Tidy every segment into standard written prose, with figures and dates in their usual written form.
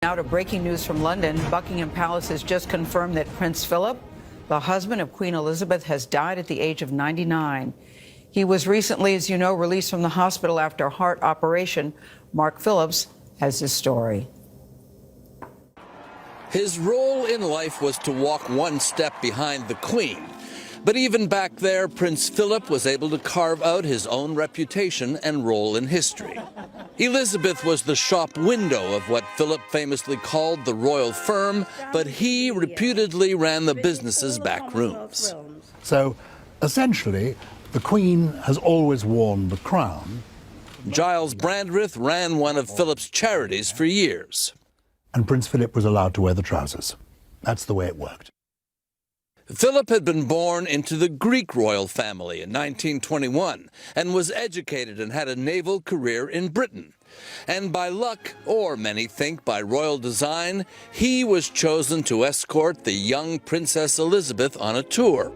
Now to breaking news from London. Buckingham Palace has just confirmed that Prince Philip, the husband of Queen Elizabeth, has died at the age of 99. He was recently, as you know, released from the hospital after a heart operation. Mark Phillips has his story. His role in life was to walk one step behind the Queen. But even back there, Prince Philip was able to carve out his own reputation and role in history. Elizabeth was the shop window of what Philip famously called the royal firm, but he reputedly ran the business's back rooms. So, essentially, the Queen has always worn the crown. Giles Brandreth ran one of Philip's charities for years. And Prince Philip was allowed to wear the trousers. That's the way it worked. Philip had been born into the Greek royal family in 1921 and was educated and had a naval career in Britain. And by luck, or many think by royal design, he was chosen to escort the young Princess Elizabeth on a tour.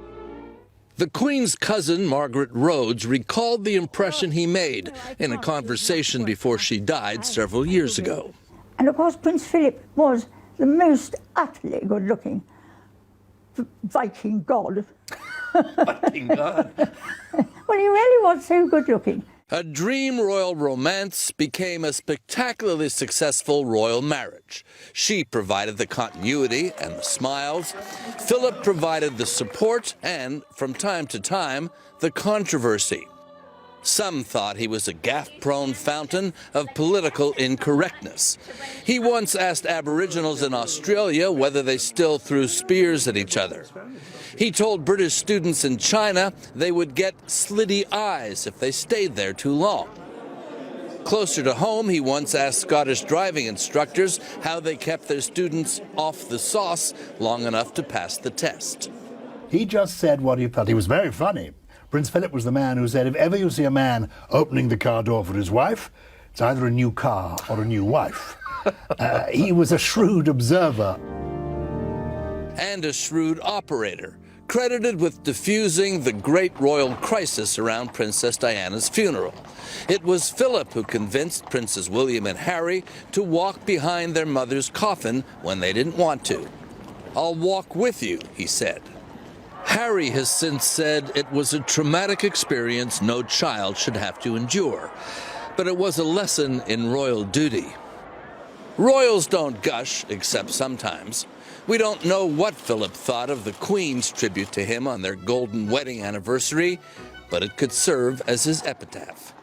The Queen's cousin, Margaret Rhodes, recalled the impression he made in a conversation before she died several years ago. And of course, Prince Philip was the most utterly good-looking Viking god. Viking god? Well, he really was so good-looking. A dream royal romance became a spectacularly successful royal marriage. She provided the continuity and the smiles. Philip provided the support and, from time to time, the controversy. Some thought he was a gaffe-prone fountain of political incorrectness. He once asked Aboriginals in Australia whether they still threw spears at each other. He told British students in China they would get slitty eyes if they stayed there too long. Closer to home, he once asked Scottish driving instructors how they kept their students off the sauce long enough to pass the test. He just said what he felt. He was very funny. Prince Philip was the man who said, if ever you see a man opening the car door for his wife, it's either a new car or a new wife. He was a shrewd observer. And a shrewd operator, credited with diffusing the great royal crisis around Princess Diana's funeral. It was Philip who convinced Princes William and Harry to walk behind their mother's coffin when they didn't want to. "I'll walk with you," he said. Harry has since said it was a traumatic experience no child should have to endure, but it was a lesson in royal duty. Royals don't gush, except sometimes. We don't know what Philip thought of the Queen's tribute to him on their golden wedding anniversary, but it could serve as his epitaph.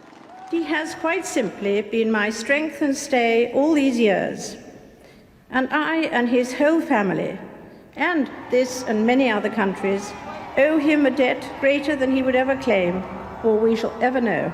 He has quite simply been my strength and stay all these years, and I and his whole family, and this and many other countries, owe him a debt greater than he would ever claim or we shall ever know.